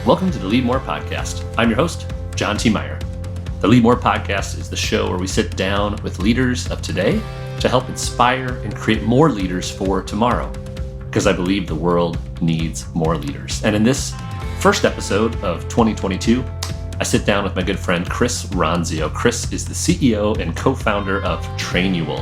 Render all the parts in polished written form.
Welcome to the Leadmore podcast. I'm your host, John T. Meyer. The Leadmore podcast is the show where we sit down with leaders of today to help inspire and create more leaders for tomorrow, because I believe the world needs more leaders. And in this first episode of 2022, I sit down with my good friend, Chris Ronzio. Chris is the CEO and co-founder of Trainual,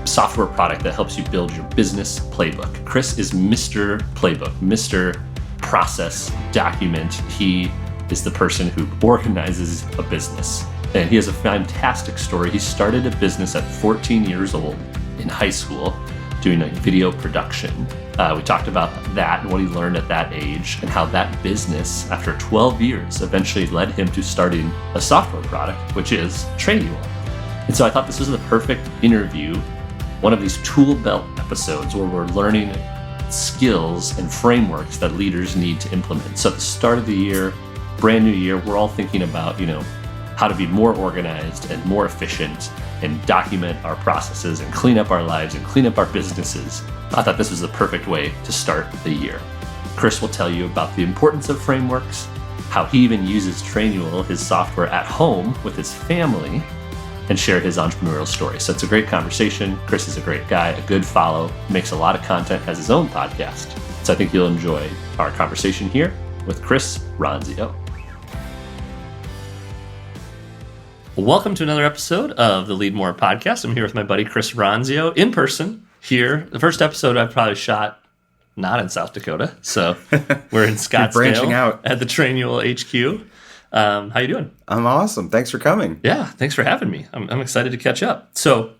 a software product that helps you build your business playbook. Chris is Mr. Playbook, Mr. Process Document. He is the person who organizes a business. And he has a fantastic story. He started a business at 14 years old in high school doing video production. We talked about that and what he learned at that age and how that business, after 12 years, eventually led him to starting a software product, which is Trainual. And so I thought this was the perfect interview, one of these toolbelt episodes where we're learning skills and frameworks that leaders need to implement. So at the start of the year, brand new year, we're all thinking about, how to be more organized and more efficient and document our processes and clean up our lives and clean up our businesses. I thought this was the perfect way to start the year. Chris will tell you about the importance of frameworks, how he even uses Trainual, his software, at home with his family, and share his entrepreneurial story. So it's a great conversation. Chris is a great guy, a good follow, makes a lot of content, has his own podcast. So I think you'll enjoy our conversation here with Chris Ronzio. Welcome to another episode of the Leadmore podcast. I'm here with my buddy Chris Ronzio in person here. The first episode I probably shot not in South Dakota, so we're in Scottsdale branching out at the Trainual HQ. How you doing? I'm awesome. Thanks for coming. Yeah, thanks for having me. I'm excited to catch up. So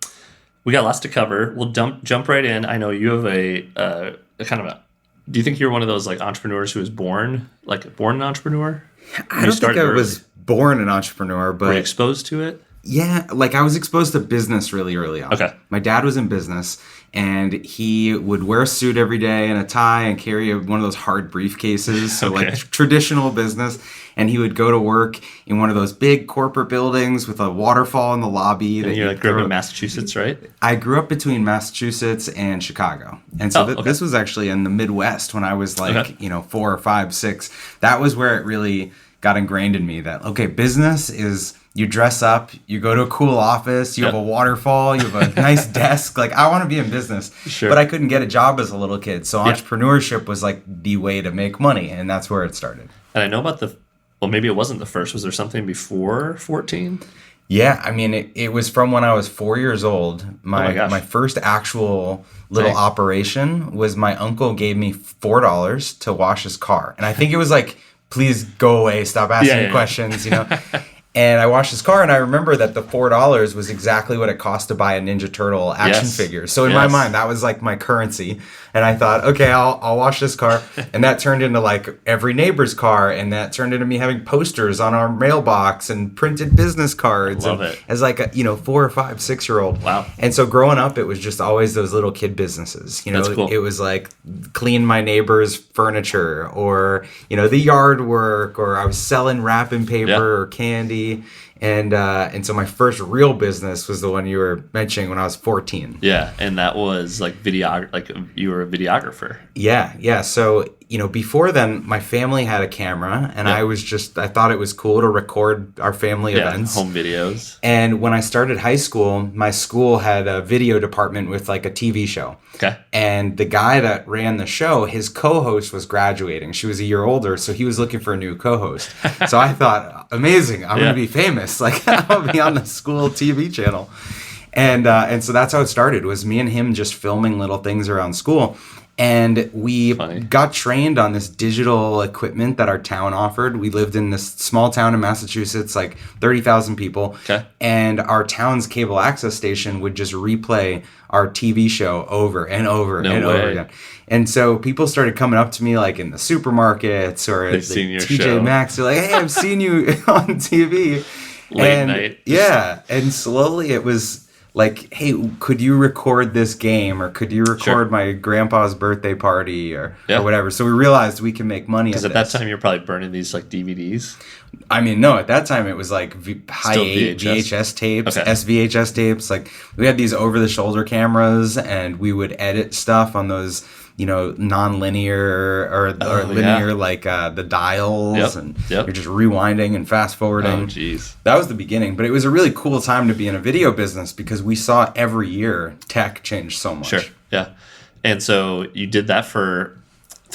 we got lots to cover. We'll jump right in. I know you have a kind of a. Do you think you're one of those entrepreneurs who was born an entrepreneur? I don't think I was born an entrepreneur, but were you exposed to it? Yeah, I was exposed to business really early on. Okay. My dad was in business, and he would wear a suit every day and a tie and carry one of those hard briefcases, so Okay. traditional business. And he would go to work in one of those big corporate buildings with a waterfall in the lobby. And you grew up in Massachusetts, right? I grew up between Massachusetts and Chicago. And so this was actually in the Midwest when I was 4 or 5, 6. That was where it really got ingrained in me that, okay, business is you dress up, you go to a cool office, you have a waterfall, you have a nice desk. I want to be in business. Sure. But I couldn't get a job as a little kid. So entrepreneurship was the way to make money. And that's where it started. And I know about maybe it wasn't the first. Was there something before 14? Yeah, I mean, it was from when I was 4 years old. My first actual little operation was my uncle gave me $4 to wash his car. And I think it was please go away, stop asking me questions, And I washed his car, and I remember that the $4 was exactly what it cost to buy a Ninja Turtle action figure. So in my mind, that was my currency. And I thought, okay, I'll wash this car. And that turned into every neighbor's car, and that turned into me having posters on our mailbox and printed business cards. Love it. As a 4 or 5, 6-year-old. Wow. And so growing up, it was just always those little kid businesses. That's cool. It was clean my neighbor's furniture, or the yard work, or I was selling wrapping paper or candy. And so my first real business was the one you were mentioning when I was 14. Yeah, and that was you were a videographer. Yeah. So, before then, my family had a camera, and I thought it was cool to record our family events. Home videos. And when I started high school, my school had a video department with a TV show. Okay. And the guy that ran the show, his co-host was graduating. She was a year older, so he was looking for a new co-host. So I thought, amazing, I'm going to be famous. I'll be on the school TV channel. And so that's how it started, was me and him just filming little things around school. And we got trained on this digital equipment that our town offered. We lived in this small town in Massachusetts, 30,000 people. Okay. And our town's cable access station would just replay our TV show over and over over again. And so people started coming up to me in the supermarkets or at TJ Maxx. They're like, hey, I've seen you on TV. Late night. Yeah. And slowly it was hey, could you record this game, or could you record my grandpa's birthday party or whatever? So we realized we can make money. Because at that time, you're probably burning these DVDs. I mean, no, at that time it was high 8 VHS tapes, SVHS tapes. We had these over the shoulder cameras, and we would edit stuff on those non-linear or linear, like the dials, and you're just rewinding and fast forwarding. Oh, geez. That was the beginning, but it was a really cool time to be in a video business because we saw every year tech change so much. Sure. Yeah. And so you did that through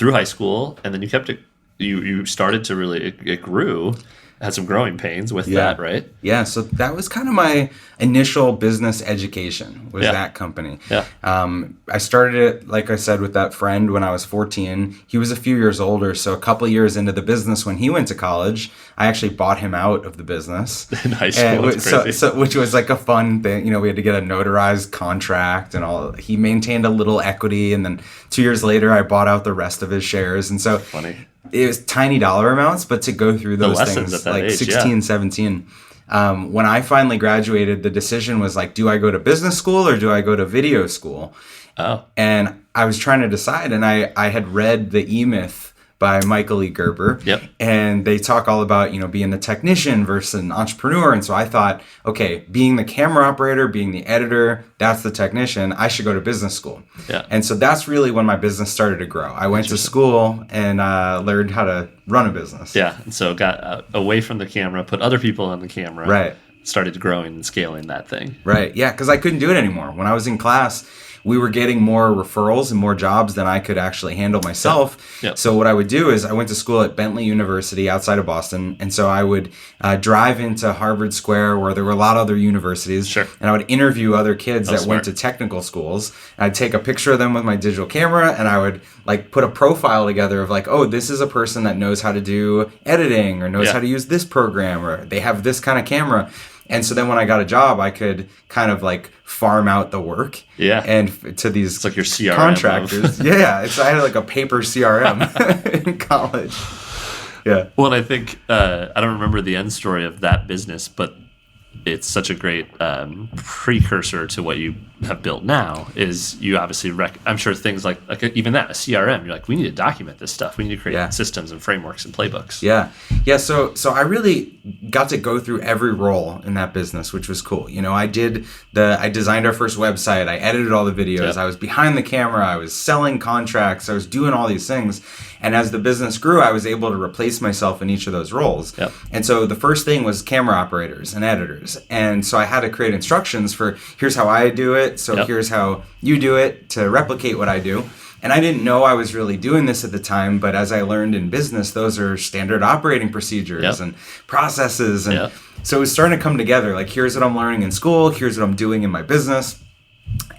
high school, and then you kept it. You started to really, it grew. Had some growing pains with that, right? Yeah, so that was kind of my initial business education, was that company. Yeah. I started it, like I said, with that friend when I was 14. He was a few years older, so a couple years into the business when he went to college, I actually bought him out of the business. In high school, that's crazy. So, which was like a fun thing. We had to get a notarized contract and all. He maintained a little equity, and then 2 years later, I bought out the rest of his shares. And so funny. It was tiny dollar amounts, but to go through those things at that like age, 16, 17. When I finally graduated, the decision was like, do I go to business school or do I go to video school? Oh. And I was trying to decide, and I had read The E-Myth by Michael E. Gerber. Yep. And they talk all about, being the technician versus an entrepreneur. And so I thought, okay, being the camera operator, being the editor, that's the technician. I should go to business school. Yeah. And so that's really when my business started to grow. I went to school and learned how to run a business. Yeah. And so got away from the camera, put other people on the camera. Right. Started growing and scaling that thing. Right. Yeah. Because I couldn't do it anymore. When I was in class, we were getting more referrals and more jobs than I could actually handle myself. Yep. So what I would do is I went to school at Bentley University outside of Boston. And so I would drive into Harvard Square where there were a lot of other universities. Sure. And I would interview other kids that went to technical schools. I'd take a picture of them with my digital camera and I would put a profile together of oh, this is a person that knows how to do editing or knows how to use this program or they have this kind of camera. And so then when I got a job, I could kind of farm out the work. Yeah. And to these it's like your CRM contractors. Yeah. I had a paper CRM in college. Yeah. Well, I think, I don't remember the end story of that business, but it's such a great precursor to what you have built now is you obviously I'm sure things like even that, a CRM, you're like, we need to document this stuff. We need to create systems and frameworks and playbooks. Yeah. Yeah. So I really got to go through every role in that business, which was cool. I designed our first website. I edited all the videos. Yep. I was behind the camera. I was selling contracts. I was doing all these things. And as the business grew, I was able to replace myself in each of those roles. Yep. And so the first thing was camera operators and editors. And so I had to create instructions for here's how I do it. So here's how you do it to replicate what I do. And I didn't know I was really doing this at the time, but as I learned in business, those are standard operating procedures and processes. And so it was starting to come together. Here's what I'm learning in school. Here's what I'm doing in my business.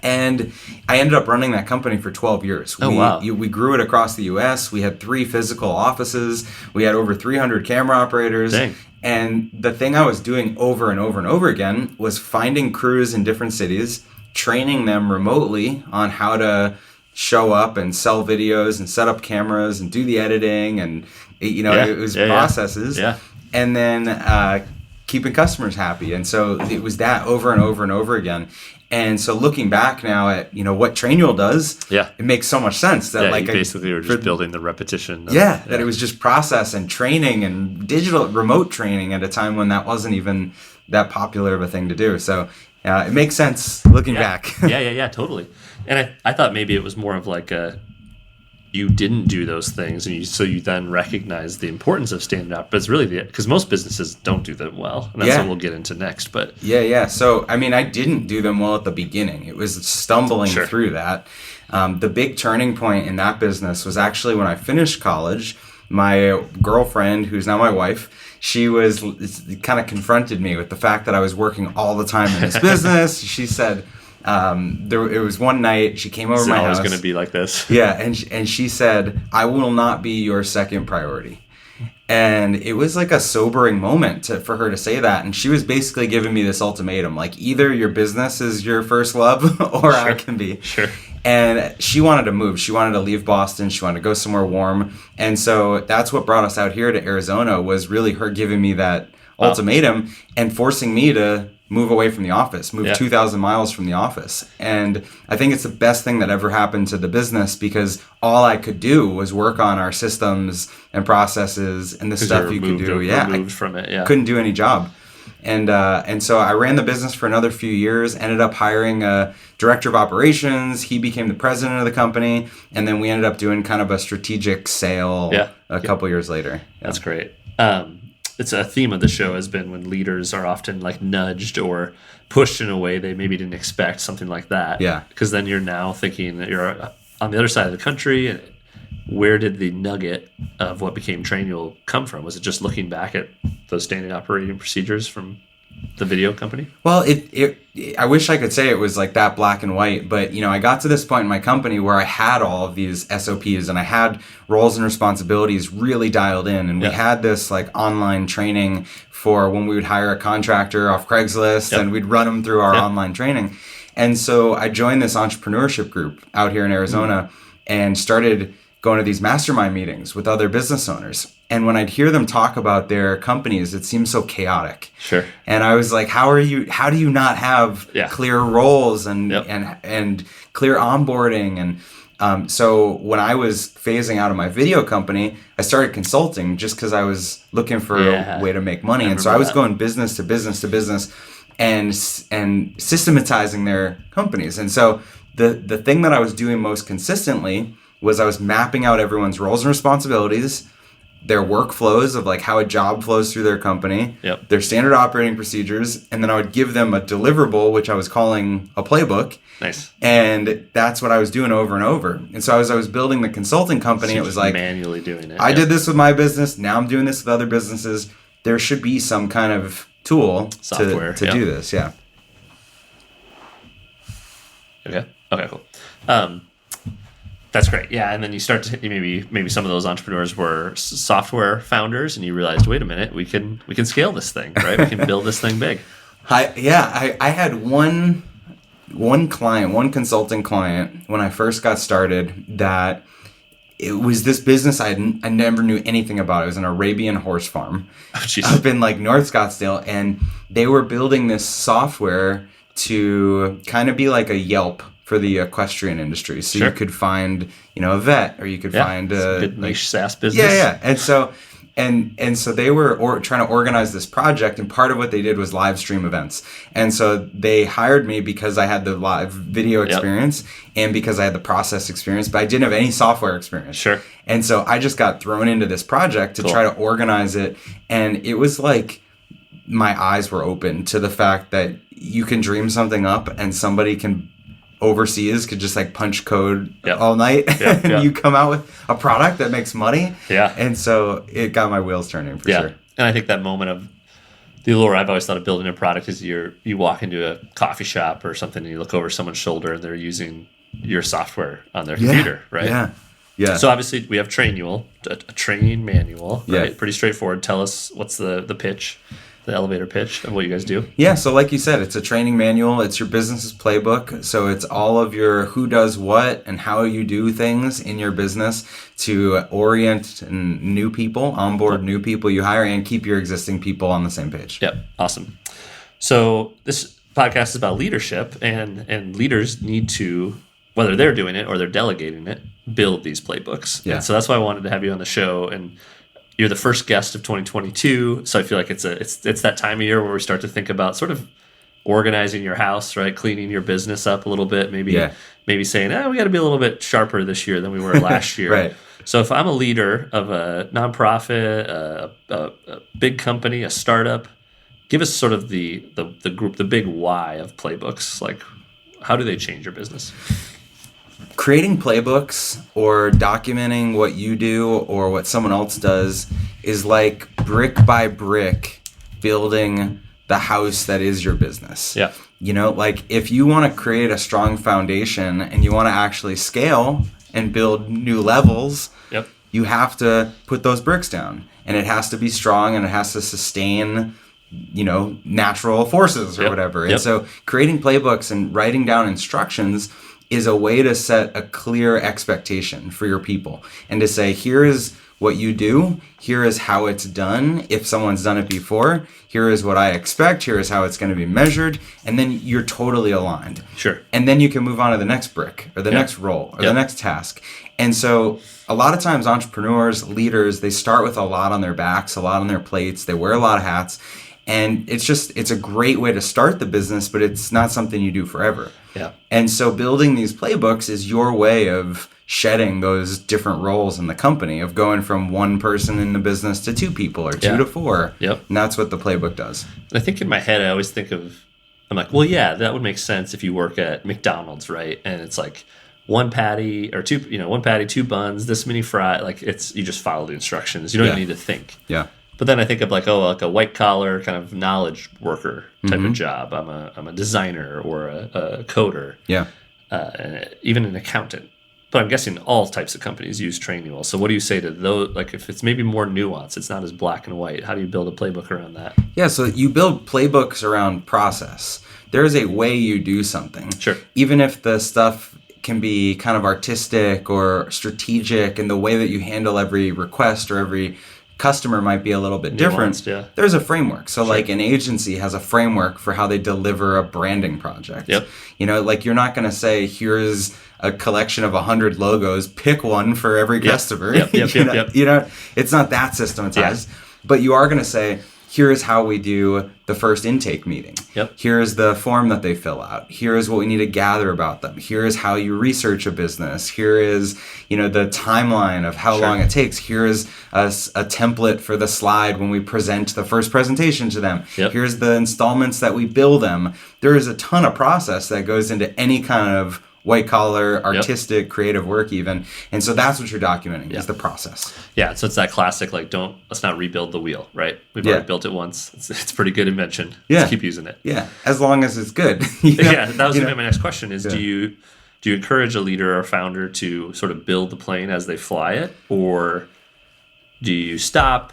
And I ended up running that company for 12 years. We grew it across the U.S. We had 3 physical offices. We had over 300 camera operators. Dang. And the thing I was doing over and over and over again was finding crews in different cities, training them remotely on how to show up and sell videos and set up cameras and do the editing. And, it was processes. Yeah. And then keeping customers happy. And so it was that over and over and over again. And so looking back now at, what Trainual does, it makes so much sense that you basically were just building the repetition. That it was just process and training and digital remote training at a time when that wasn't even that popular of a thing to do. So it makes sense looking back. Yeah, totally. And I thought maybe it was more of you didn't do those things, and so you then recognize the importance of standing out. But it's really because most businesses don't do them well, and that's what we'll get into next. But so I didn't do them well at the beginning. It was stumbling through that. The big turning point in that business was actually when I finished college. My girlfriend, who's now my wife, she kind of confronted me with the fact that I was working all the time in this business. She said. It was one night she came over to my house. It's always going to be like this. Yeah, and she said, "I will not be your second priority." And it was a sobering moment for her to say that. And she was basically giving me this ultimatum, either your business is your first love or I can be. Sure. And she wanted to move. She wanted to leave Boston. She wanted to go somewhere warm. And so that's what brought us out here to Arizona, was really her giving me that ultimatum and forcing me to move away from the office, move 2,000 miles from the office. And I think it's the best thing that ever happened to the business, because all I could do was work on our systems and processes and the stuff you could do. Removed from it, couldn't do any job. And so I ran the business for another few years, ended up hiring a director of operations. He became the president of the company. And then we ended up doing kind of a strategic sale a couple years later. That's great. It's a theme of the show has been when leaders are often like nudged or pushed in a way they maybe didn't expect, something like that. Yeah. Because then you're now thinking that you're on the other side of the country. Where did the nugget of what became Trainual come from? Was it just looking back at those standard operating procedures from the video company? Well, I wish I could say it was like that black and white, but I got to this point in my company where I had all of these SOPs and I had roles and responsibilities really dialed in, and we had this like online training for when we would hire a contractor off Craigslist and we'd run them through our online training. And so I joined this entrepreneurship group out here in Arizona and started going to these mastermind meetings with other business owners. And when I'd hear them talk about their companies, it seemed so chaotic. Sure. And I was like, how do you not have clear roles and clear onboarding? And so when I was phasing out of my video company, I started consulting just because I was looking for a way to make money. And so I was going business to business to business and systematizing their companies. And so the thing that I was doing most consistently was I was mapping out everyone's roles and responsibilities, their workflows of like how a job flows through their company, their standard operating procedures, and then I would give them a deliverable, which I was calling a playbook. Nice. And that's what I was doing over and over. And so as I was building the consulting company, it was like manually doing it. I did this with my business. Now I'm doing this with other businesses. There should be some kind of tool software to do this. Yeah. Okay, cool. That's great. Yeah, and then you start to maybe some of those entrepreneurs were software founders, and you realized, wait a minute, we can scale this thing, right? We can build this thing big. I had one client, one consulting client when I first got started that it was this business I never knew anything about. It was an Arabian horse farm up in like North Scottsdale, and they were building this software to kind of be like a Yelp for the equestrian industry. So you could find, a vet, or you could find a good niche SaaS business. Yeah. And so they were trying to organize this project, and part of what they did was live stream events. And so they hired me because I had the live video experience and because I had the process experience, but I didn't have any software experience. Sure. And so I just got thrown into this project to try to organize it. And it was like my eyes were open to the fact that you can dream something up and somebody overseas could just like punch code all night and you come out with a product that makes money. Yeah. And so it got my wheels turning for sure. And I think that moment of the allure I've always thought of building a product is you walk into a coffee shop or something and you look over someone's shoulder and they're using your software on their computer, right? Yeah. So obviously we have Trainual, a training manual, right? Pretty straightforward. Tell us what's the pitch, the elevator pitch of what you guys do. Yeah, so like you said, it's a training manual. It's your business's playbook. So it's all of your who does what and how you do things in your business to orient new people, onboard new people you hire, and keep your existing people on the same page. Yep, awesome. So this podcast is about leadership, and leaders need to, whether they're doing it or they're delegating it, build these playbooks. Yeah. And so that's why I wanted to have you on the show. And you're the first guest of 2022, so I feel like it's that time of year where we start to think about sort of organizing your house, right? Cleaning your business up a little bit, maybe saying, we got to be a little bit sharper this year than we were last year. Right. So if I'm a leader of a nonprofit, a big company, a startup, give us sort of the group, the big why of playbooks. Like, how do they change your business? Creating playbooks or documenting what you do or what someone else does is like brick by brick building the house that is your business. Yeah. Like if you want to create a strong foundation and you want to actually scale and build new levels, you have to put those bricks down, and it has to be strong and it has to sustain natural forces or whatever. And so creating playbooks and writing down instructions is a way to set a clear expectation for your people and to say, here is what you do, here is how it's done. If someone's done it before, here is what I expect, here is how it's going to be measured, and then you're totally aligned. Sure. And then you can move on to the next brick or the next role or the next task. And so a lot of times entrepreneurs, leaders, they start with a lot on their backs, a lot on their plates, they wear a lot of hats. And it's a great way to start the business, but it's not something you do forever. Yeah. And so building these playbooks is your way of shedding those different roles in the company, of going from one person in the business to 2 people or 2 to 4. Yep. And that's what the playbook does. I think in my head, I always think of, I'm like, well, yeah, that would make sense if you work at McDonald's, right? And it's like 1 patty or 2, 1 patty, 2 buns, this many fries. Like you just follow the instructions. You don't even need to think. Yeah. But then I think of like a white collar kind of knowledge worker type of job. I'm a designer or a coder. Yeah. Even an accountant. But I'm guessing all types of companies use Trainual. So what do you say to those? Like if it's maybe more nuanced, it's not as black and white. How do you build a playbook around that? Yeah, so you build playbooks around process. There is a way you do something. Sure. Even if the stuff can be kind of artistic or strategic, and the way that you handle every request or every customer might be a little bit different. Yeah. There's a framework. So like an agency has a framework for how they deliver a branding project. Yep. Like you're not going to say, here's a collection of 100 logos, pick one for every customer. Yep. It's not that systematized. But you are going to say, here's how we do the first intake meeting. Yep. Here's the form that they fill out. Here's what we need to gather about them. Here's how you research a business. Here is, the timeline of how long it takes. Here's a template for the slide when we present the first presentation to them. Yep. Here's the installments that we bill them. There is a ton of process that goes into any kind of white collar, artistic, creative work even. And so that's what you're documenting is the process. Yeah. So it's that classic, like, let's not rebuild the wheel, right? We've already built it once. It's a pretty good invention. Yeah. Let's keep using it. Yeah. As long as it's good. Yeah. That was my next question is, do you encourage a leader or a founder to sort of build the plane as they fly it? Or do you stop?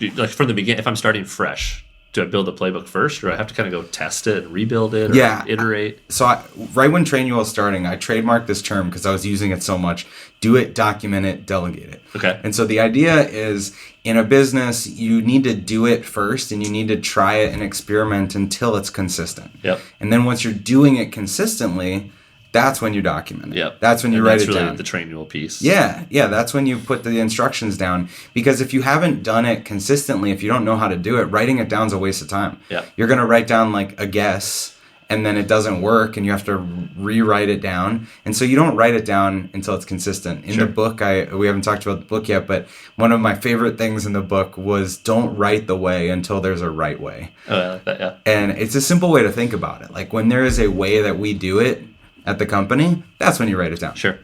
Like from the beginning, if I'm starting fresh, do I build a playbook first, or I have to kind of go test it and rebuild it or iterate? So right when Trainual was starting, I trademarked this term because I was using it so much. Do it, document it, delegate it. Okay. And so the idea is, in a business, you need to do it first, and you need to try it and experiment until it's consistent. Yep. And then once you're doing it consistently, that's when you document it. Yep. That's when you write it down. That's really the Trainual piece. Yeah. That's when you put the instructions down. Because if you haven't done it consistently, if you don't know how to do it, writing it down is a waste of time. Yeah. You're going to write down like a guess, and then it doesn't work, and you have to rewrite it down. And so you don't write it down until it's consistent. In the book, we haven't talked about the book yet, but one of my favorite things in the book was don't write the way until there's a right way. Oh, I like that, yeah. And it's a simple way to think about it. Like when there is a way that we do it at the company, that's when you write it down. Sure.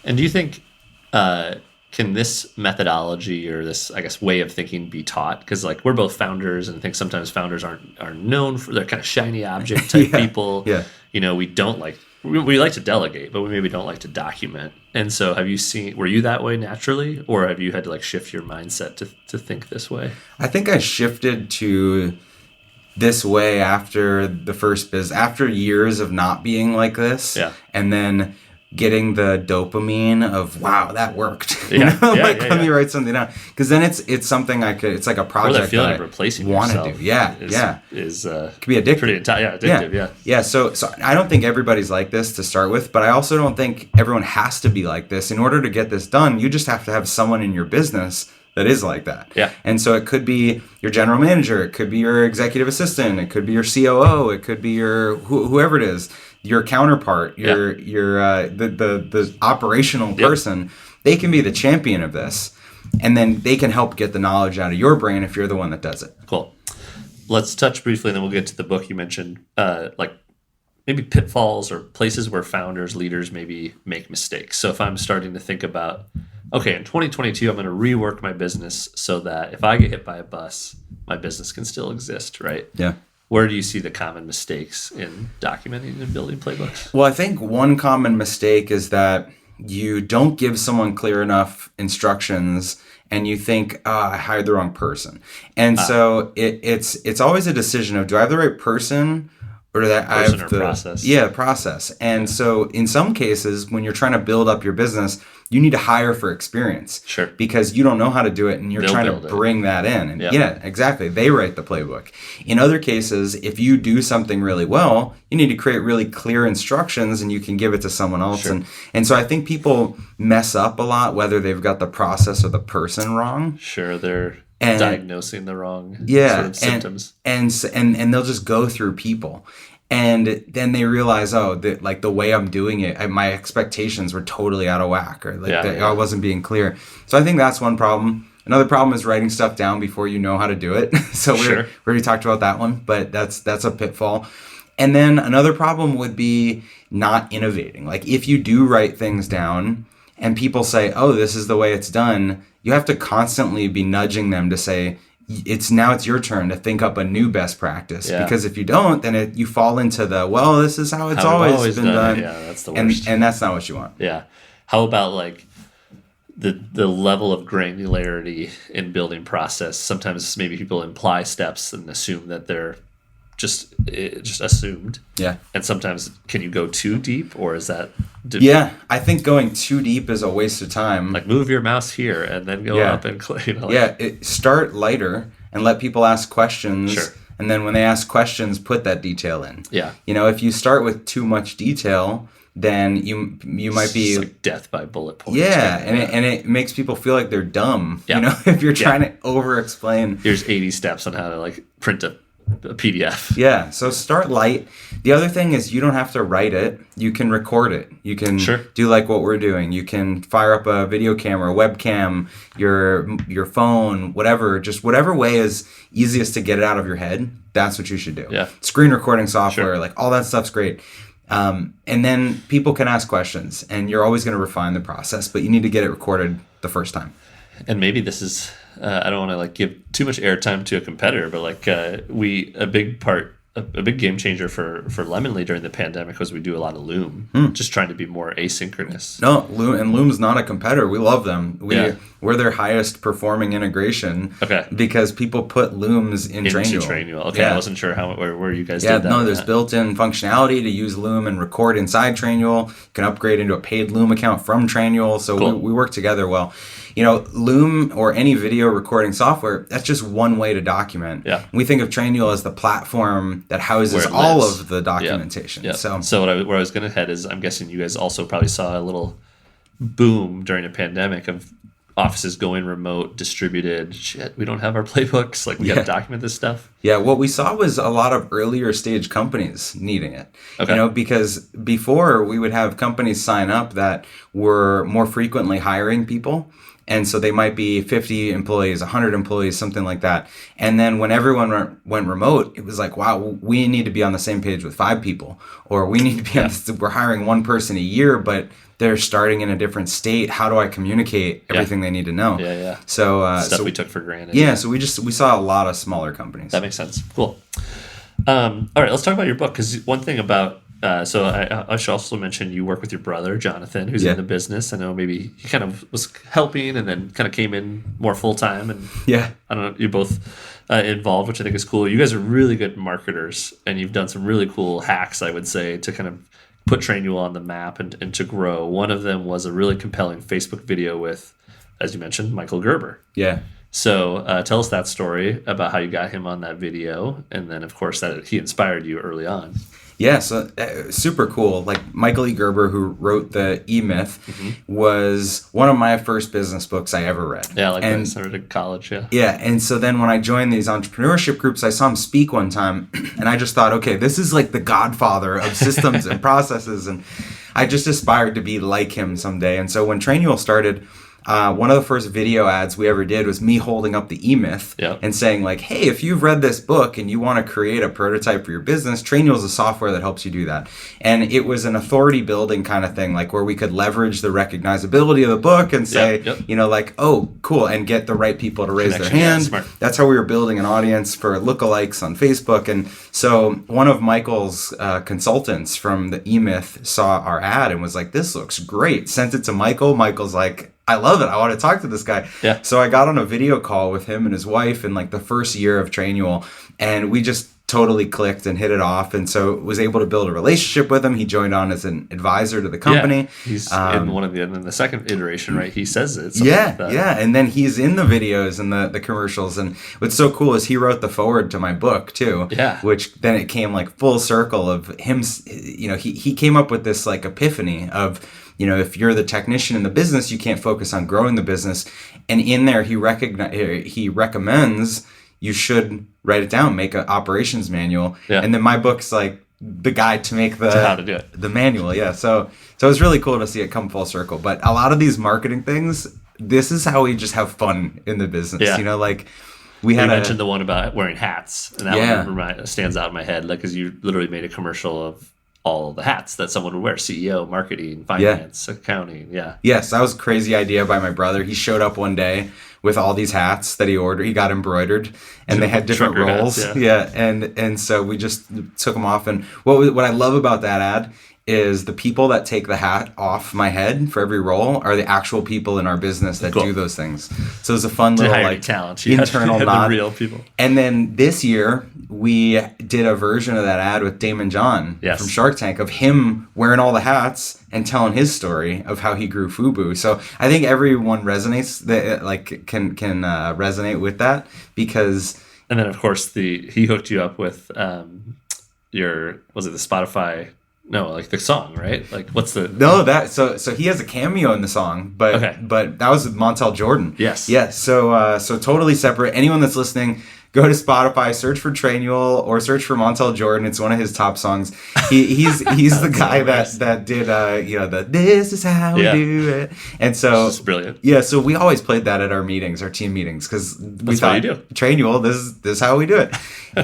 And do you think, can this methodology or this, I guess, way of thinking be taught? Because like we're both founders, and I think sometimes founders aren't known for their kind of shiny object type people. Yeah. We don't we like to delegate, but we maybe don't like to document. And so were you that way naturally, or have you had to like shift your mindset to think this way? I think I shifted to this way after the first after years of not being like this. Yeah. And then getting the dopamine of, wow, that worked. Let me write something down. Because then it's something it's like a project that feeling that of replacing I want to yourself. do. Yeah. Is could be addictive. Pretty addictive. Yeah. Yeah. So I don't think everybody's like this to start with, but I also don't think everyone has to be like this. In order to get this done, you just have to have someone in your business that is like that. Yeah. And so it could be your general manager, it could be your executive assistant, it could be your COO, it could be your whoever it is, your counterpart, your the operational person. They can be the champion of this, and then they can help get the knowledge out of your brain if you're the one that does it. Cool. Let's touch briefly, and then we'll get to the book you mentioned, like maybe pitfalls or places where founders, leaders maybe make mistakes. So if I'm starting to think about, okay, in 2022, I'm going to rework my business so that if I get hit by a bus, my business can still exist, right? Yeah. Where do you see the common mistakes in documenting and building playbooks? Well, I think one common mistake is that you don't give someone clear enough instructions, and you think, I hired the wrong person. And so it's always a decision of, do I have the right person? Or that I have the process. Yeah, process. And so in some cases, when you're trying to build up your business, you need to hire for experience. Sure. Because you don't know how to do it, and you're trying to bring that in. And yeah, exactly. They write the playbook. In other cases, if you do something really well, you need to create really clear instructions, and you can give it to someone else. Sure. And so I think people mess up a lot, whether they've got the process or the person wrong. Sure, and diagnosing the wrong sort of symptoms. And they'll just go through people. And then they realize, like the way I'm doing it, my expectations were totally out of whack, or I wasn't being clear. So I think that's one problem. Another problem is writing stuff down before you know how to do it. So we already talked about that one, but that's a pitfall. And then another problem would be not innovating. Like if you do write things down and people say, oh, this is the way it's done, you have to constantly be nudging them to say, it's your turn to think up a new best practice. Yeah. Because if you don't, then you fall into this is how it's always been done. Yeah, that's the worst. And that's not what you want. Yeah. How about like the level of granularity in building process? Sometimes maybe people imply steps and assume that they're just assumed. Yeah. And sometimes can you go too deep, or is that... Yeah, I think going too deep is a waste of time. Like move your mouse here and then go up and start lighter and let people ask questions. Sure. And then when they ask questions, put that detail in. Yeah. If you start with too much detail, then you might be... It's like death by bullet point. Yeah, and it makes people feel like they're dumb. Yeah. If you're trying to over-explain. Here's 80 steps on how to like print a PDF. Yeah, so start light. The other thing is you don't have to write it. You can record it. You can do like what we're doing. You can fire up a video camera, webcam, your phone, whatever. Just whatever way is easiest to get it out of your head. That's what you should do. Yeah. Screen recording software, like all that stuff's great. And then people can ask questions, and you're always going to refine the process, but you need to get it recorded the first time. And maybe this is, I don't want to like give too much airtime to a competitor, but like a big game changer for Lemonly during the pandemic was we do a lot of Loom, just trying to be more asynchronous. No, Loom's not a competitor. We love them. We're their highest performing integration. Okay. Because people put Looms into Trainual. Okay, I wasn't sure where you guys did that. No, there's built-in functionality to use Loom and record inside Trainual. You can upgrade into a paid Loom account from Trainual. So cool. we work together well. Loom or any video recording software, that's just one way to document. Yeah. We think of Trainual as the platform that houses all of the documentation. Yep. So where I was going to head is I'm guessing you guys also probably saw a little boom during a pandemic of offices going remote, distributed. Shit, we don't have our playbooks. Like we got to document this stuff. Yeah, what we saw was a lot of earlier stage companies needing it. Okay. Because before we would have companies sign up that were more frequently hiring people. And so they might be 50 employees, 100 employees, something like that. And then when everyone went remote, it was like, wow, we need to be on the same page with 5 people. Or we need to be we're hiring one person a year, but they're starting in a different state. How do I communicate everything they need to know? Yeah. So stuff we took for granted. Yeah, so we saw a lot of smaller companies. That makes sense. Cool. All right, let's talk about your book, because one thing about so I should also mention you work with your brother, Jonathan, who's in the business. I know maybe he kind of was helping and then kind of came in more full-time. And I don't know, you're both involved, which I think is cool. You guys are really good marketers, and you've done some really cool hacks, I would say, to kind of put Trainual on the map and to grow. One of them was a really compelling Facebook video with, as you mentioned, Michael Gerber. Yeah. So tell us that story about how you got him on that video, and then, of course, that he inspired you early on. Yeah, so super cool. Like Michael E. Gerber, who wrote the E-Myth, was one of my first business books I ever read. Yeah, like when I started at college, Yeah, and so then when I joined these entrepreneurship groups, I saw him speak one time, and I just thought, okay, this is like the godfather of systems and processes, and I just aspired to be like him someday. And so when Trainual started, one of the first video ads we ever did was me holding up the E-Myth and saying like, hey, if you've read this book and you want to create a prototype for your business, Trainual is a software that helps you do that. And it was an authority building kind of thing, like where we could leverage the recognizability of the book and say, like, oh, cool, and get the right people to raise their hand. That's how we were building an audience for lookalikes on Facebook. And so one of Michael's consultants from the E-Myth saw our ad and was like, this looks great. Sent it to Michael. Michael's like, I love it. I want to talk to this guy. Yeah. So I got on a video call with him and his wife in like the first year of Trainual, and we just totally clicked and hit it off. And so was able to build a relationship with him. He joined on as an advisor to the company. Yeah. He's in one of in the second iteration, right? He says it. Yeah. And then he's in the videos and the commercials. And what's so cool is he wrote the foreword to my book too. Yeah. Which then it came like full circle of him. He came up with this like epiphany of, if you're the technician in the business, you can't focus on growing the business. And in there, he recommends you should write it down, make an operations manual. Yeah. And then my book's like the guide to make how to do it. The manual. Yeah. So it was really cool to see it come full circle. But a lot of these marketing things, this is how we just have fun in the business. Yeah. You know, like you mentioned the one about wearing hats, and that one stands out in my head, like, because you literally made a commercial of all the hats that someone would wear: CEO, marketing, finance, accounting. Yeah. Yes, that was a crazy idea by my brother. He showed up one day with all these hats that he ordered. He got embroidered, and they had different roles. Hats, and so we just took them off. And what I love about that ad is the people that take the hat off my head for every role are the actual people in our business that do those things. So it's a fun little like talent. Internal nod. The real people. And then this year we did a version of that ad with Damon John from Shark Tank of him wearing all the hats and telling his story of how he grew FUBU. So I think everyone resonates that can resonate with that because. And then of course he hooked you up with was it the Spotify? No, like the song, right? Like, what's the... No, so he has a cameo in the song, but that was with Montel Jordan. Yes. Yeah, so totally separate. Anyone that's listening, go to Spotify, search for Trainual or search for Montel Jordan. It's one of his top songs. He's the guy that did the "This is how we do it," and so it's brilliant. Yeah, so we always played that at our meetings, our team meetings, because we thought Trainual, this is how we do it,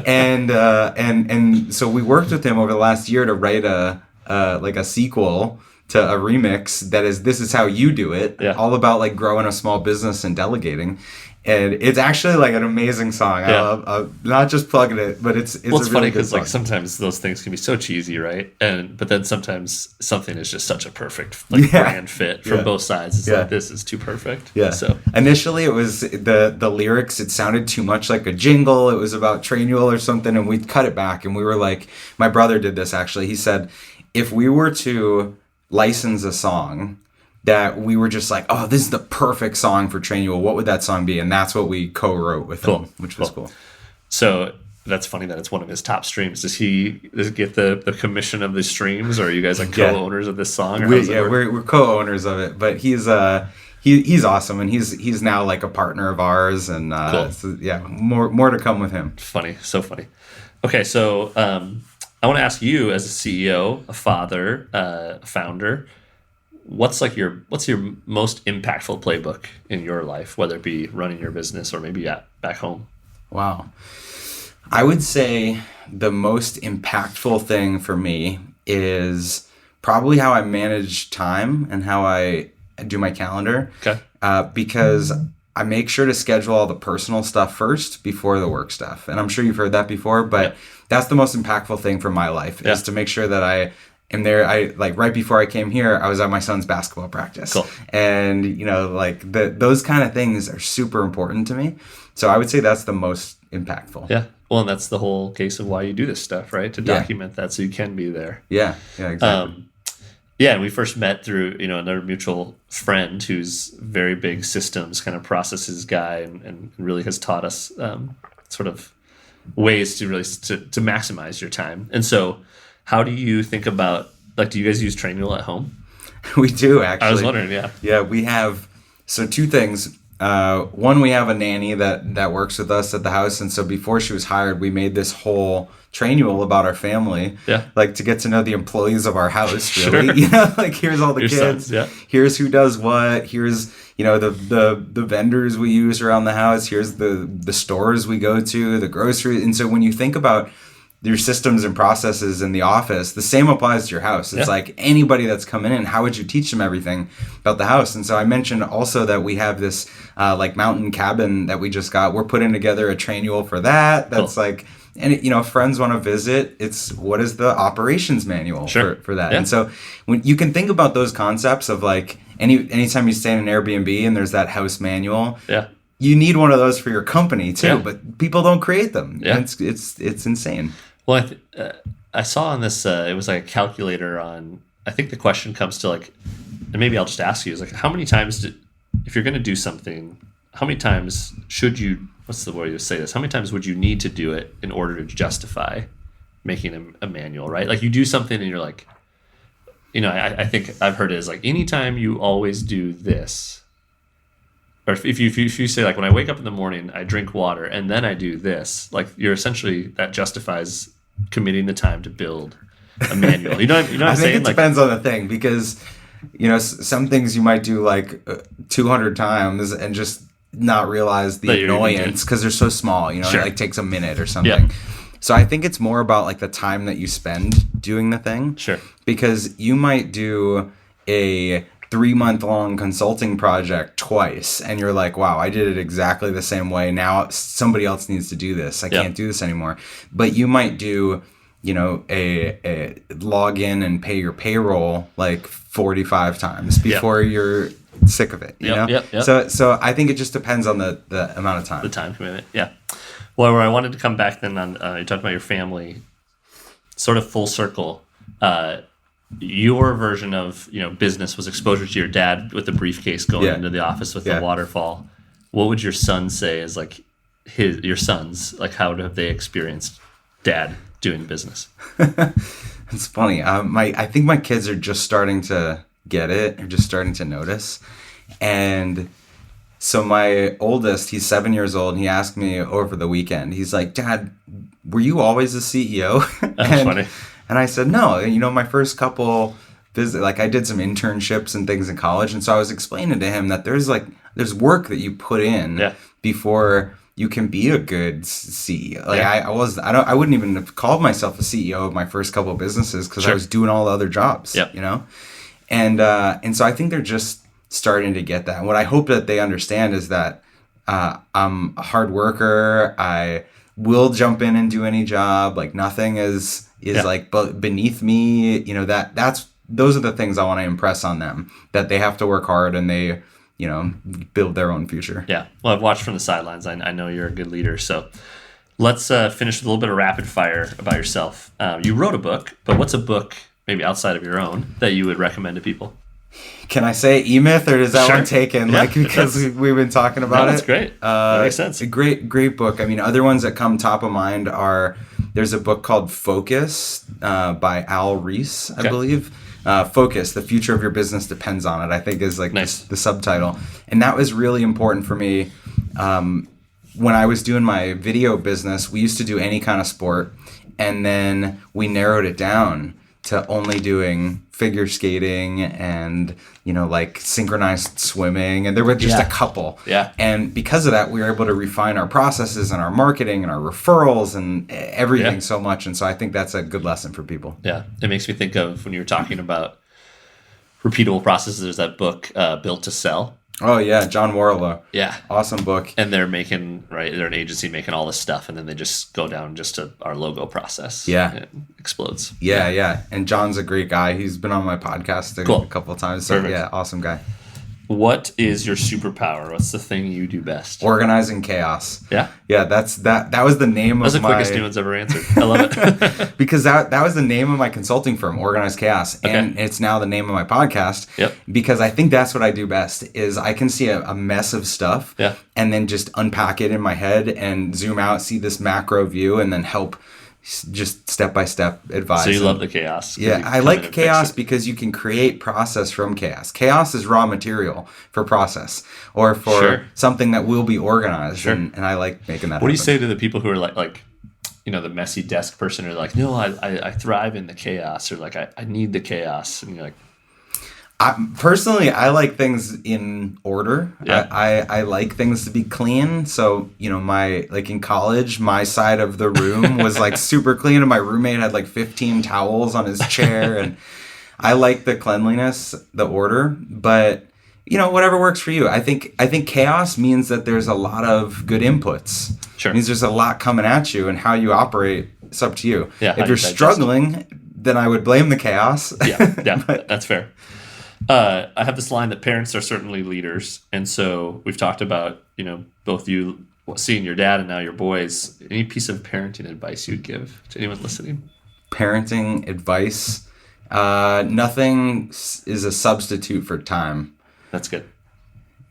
and so we worked with him over the last year to write a sequel to a remix that is "This is how you do it," all about like growing a small business and delegating. And it's actually like an amazing song. I love, not just plugging it, but it's well, it's funny because like sometimes those things can be so cheesy, right? But then sometimes something is just such a perfect brand fit from both sides. It's like, this is too perfect. Yeah. So initially it was the lyrics. It sounded too much like a jingle. It was about Trainual or something, and we cut it back. And we were like, my brother did this actually. He said, if we were to license a song that we were just like, oh, this is the perfect song for Trainual, what would that song be? And that's what we co-wrote with him, which was cool. So that's funny that it's one of his top streams. Does he get the commission of the streams, or are you guys like co-owners of this song? Or we're co-owners of it, but he's awesome, and he's now like a partner of ours, and so, more to come with him. Funny, so funny. Okay, so I want to ask you, as a CEO, a father, a founder, what's your most impactful playbook in your life, whether it be running your business or maybe back home? Wow. I would say the most impactful thing for me is probably how I manage time and how I do my calendar. Okay. Because I make sure to schedule all the personal stuff first before the work stuff. And I'm sure you've heard that before, but that's the most impactful thing for my life is to make sure that I am there. I like right before I came here, I was at my son's basketball practice. Cool. And those kind of things are super important to me. So I would say that's the most impactful. Yeah. Well, and that's the whole case of why you do this stuff, right? To document that so you can be there. Yeah. Yeah, exactly. And we first met through, another mutual friend who's very big systems kind of processes guy and really has taught us sort of ways to really to maximize your time. And so how do you think about, do you guys use Trainual at home? We do, actually. I was wondering, yeah. Yeah, we have, so two things. One, we have a nanny that works with us at the house. And so before she was hired, we made this whole Trainual about our family. Yeah. To get to know the employees of our house, really. Sure. Here's all the kids. Sons, yeah. Here's who does what. Here's, the vendors we use around the house. Here's the stores we go to, the grocery. And so when you think about your systems and processes in the office, the same applies to your house. It's like anybody that's coming in, how would you teach them everything about the house? And so I mentioned also that we have this mountain cabin that we just got. We're putting together a Trainual for that. That's cool. And if friends want to visit, it's what is the operations manual for that? Yeah. And so when you can think about those concepts of anytime you stay in an Airbnb and there's that house manual, you need one of those for your company too, but people don't create them. Yeah. And it's insane. Well, I saw on this, it was like a calculator on, I think the question comes to and maybe I'll just ask you, is how many times, if you're going to do something, how many times should you, what's the way to say this? How many times would you need to do it in order to justify making a manual, right? You do something and you're like, I think I've heard it as anytime you always do this, or if you say like when I wake up in the morning, I drink water and then I do this, like you're essentially that justifies committing the time to build a manual. You know what I'm saying? I think it depends on the thing because, some things you might do like 200 times and just not realize the annoyance because they're so small, Sure. It like takes a minute or something. Yeah. So I think it's more about like the time that you spend doing the thing. Sure. Because you might do a 3-month-long consulting project twice and you're like, wow, I did it exactly the same way. Now somebody else needs to do this. I can't do this anymore. But you might do, a log in and pay your payroll like 45 times before you're sick of it. So I think it just depends on the amount of time. The time commitment. Yeah. Well, where I wanted to come back then on, you talked about your family, sort of full circle. Your version of business was exposure to your dad with the briefcase going into the office with the waterfall. What would your son say is like your sons, like how have they experienced dad doing business? It's funny. I think my kids are just starting to get it, or just starting to notice. And so my oldest, he's 7 years old, and he asked me over the weekend, he's like, Dad, were you always a CEO? That's funny. And I said, no, my first couple like I did some internships and things in college. And so I was explaining to him that there's work that you put in before you can be a good CEO. Like I wouldn't even have called myself a CEO of my first couple of businesses because I was doing all the other jobs, And so I think they're just starting to get that. And what I hope that they understand is that I'm a hard worker. I will jump in and do any job. Like nothing is like beneath me. Those are the things I want to impress on them, that they have to work hard and they, build their own future. Yeah. Well, I've watched from the sidelines. I know you're a good leader. So let's finish with a little bit of rapid fire about yourself. You wrote a book, but what's a book maybe outside of your own that you would recommend to people? Can I say E-Myth, or is that one taken? Because we've been talking about it. That's great. That makes sense. A great book. I mean, other ones that come top of mind are, there's a book called Focus by Al Ries, I believe. Focus, the future of your business depends on it, I think is like the subtitle. And that was really important for me. When I was doing my video business, we used to do any kind of sport. And then we narrowed it down to only doing figure skating and, like synchronized swimming. And there were just a couple. Yeah. And because of that, we were able to refine our processes and our marketing and our referrals and everything so much. And so I think that's a good lesson for people. Yeah. It makes me think of when you were talking about repeatable processes, there's that book, Built to Sell. Oh, yeah. John Warlow. Yeah. Awesome book. And they're they're an agency making all this stuff, and then they just go down just to our logo process. Yeah. And it explodes. Yeah. And John's a great guy. He's been on my podcast a couple of times. So, perfect. Yeah, awesome guy. What is your superpower? What's the thing you do best? Organizing chaos. Yeah? Yeah, that was the name of my... That's the quickest anyone's ever answered. I love it. Because that was the name of my consulting firm, Organized Chaos. Okay. And it's now the name of my podcast. Yep. Because I think that's what I do best, is I can see a mess of stuff and then just unpack it in my head and zoom out, see this macro view, and then help just step-by-step advice. So you love the chaos. Yeah, I like chaos because you can create process from chaos. Chaos is raw material for process or for something that will be organized. Sure. And I like making that happen. What do you say to the people who are like the messy desk person who are like, no, I thrive in the chaos, or like, I need the chaos. And you're like, personally, I like things in order. Yeah. I like things to be clean. So, in college, my side of the room was like super clean, and my roommate had like 15 towels on his chair. And I like the cleanliness, the order, but whatever works for you. I think chaos means that there's a lot of good inputs. Sure. It means there's a lot coming at you, and how you operate, it's up to you. Yeah, if you're struggling, then I would blame the chaos. Yeah, that's fair. I have this line that parents are certainly leaders. And so we've talked about, both you seeing your dad and now your boys. Any piece of parenting advice you'd give to anyone listening? Parenting advice? Nothing is a substitute for time. That's good.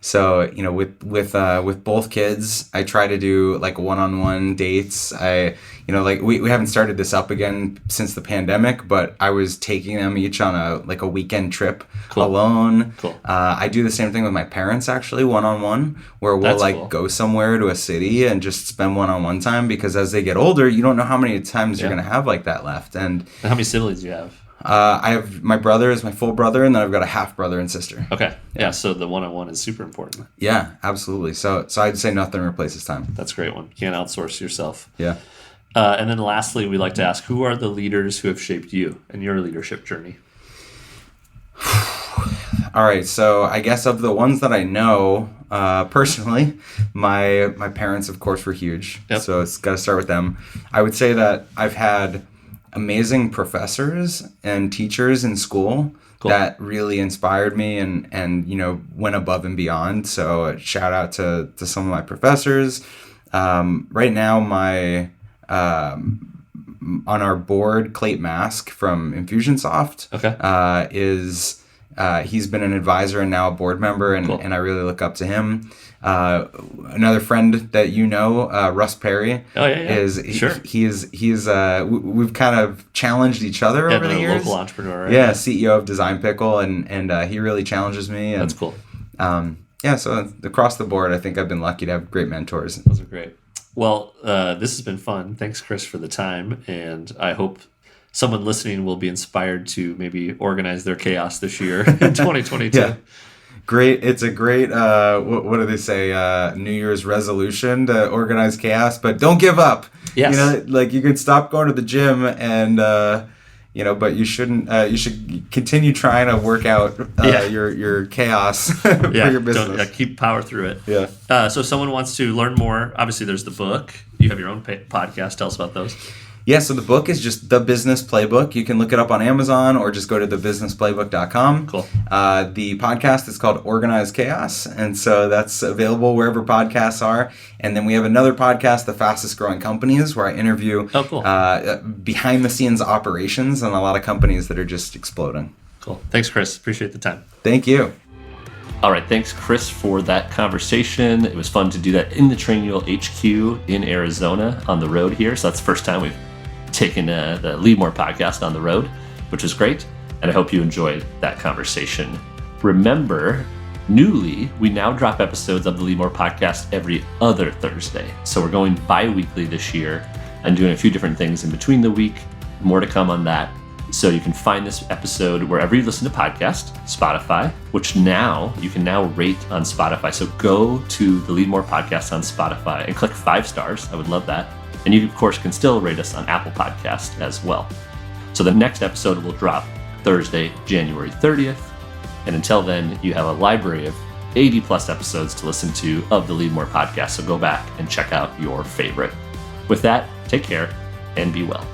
So, you know, with both kids, I try to do like one-on-one dates. We haven't started this up again since the pandemic, but I was taking them each on a weekend trip alone. Cool. I do the same thing with my parents, actually, one-on-one, where we'll go somewhere to a city and just spend one-on-one time, because as they get older, you don't know how many times you're going to have like that left. And how many siblings do you have? I have my brother is my full brother, and then I've got a half brother and sister. Okay. Yeah. So the one-on-one is super important. Yeah, absolutely. So I'd say nothing replaces time. That's a great one. You can't outsource yourself. Yeah. And then lastly, we like to ask, who are the leaders who have shaped you in your leadership journey? All right. So I guess of the ones that I know personally, my parents, of course, were huge. Yep. So it's got to start with them. I would say that I've had amazing professors and teachers in school that really inspired me and went above and beyond. So shout out to some of my professors. Right now, on our board, Clayton Mask from Infusionsoft he's been an advisor and now a board member, and I really look up to him. Another friend that Russ Perry. Oh yeah. We've kind of challenged each other over the years. Local entrepreneur, right? Yeah, CEO of Design Pickle, and he really challenges me. And, that's cool. So across the board, I think I've been lucky to have great mentors. Those are great. Well, this has been fun. Thanks, Chris, for the time, and I hope someone listening will be inspired to maybe organize their chaos this year in 2022. Yeah. Great. It's a great, what do they say? New Year's resolution to organize chaos, but don't give up. Yes. You can stop going to the gym and, but you shouldn't, you should continue trying to work out your chaos for your business. Keep power through it. Yeah. So if someone wants to learn more, obviously there's the book. You have your own podcast. Tell us about those. Yeah, so the book is just The Business Playbook. You can look it up on Amazon or just go to thebusinessplaybook.com. Cool. The podcast is called Organized Chaos, and so that's available wherever podcasts are. And then we have another podcast, The Fastest Growing Companies, where I interview behind-the-scenes operations on a lot of companies that are just exploding. Cool. Thanks, Chris. Appreciate the time. Thank you. All right, thanks, Chris, for that conversation. It was fun to do that in the Trainual HQ in Arizona on the road here. So that's the first time we've taken the Leadmore podcast on the road, which was great. And I hope you enjoyed that conversation. Remember, newly, we now drop episodes of the Leadmore podcast every other Thursday. So we're going bi-weekly this year and doing a few different things in between the week. More to come on that. So you can find this episode wherever you listen to podcasts, Spotify, which now you can now rate on Spotify. So go to the Leadmore podcast on Spotify and click 5 stars. I would love that. And you, of course, can still rate us on Apple Podcast as well. So the next episode will drop Thursday, January 30th. And until then, you have a library of 80 plus episodes to listen to of the Leadmore podcast. So go back and check out your favorite. With that, take care and be well.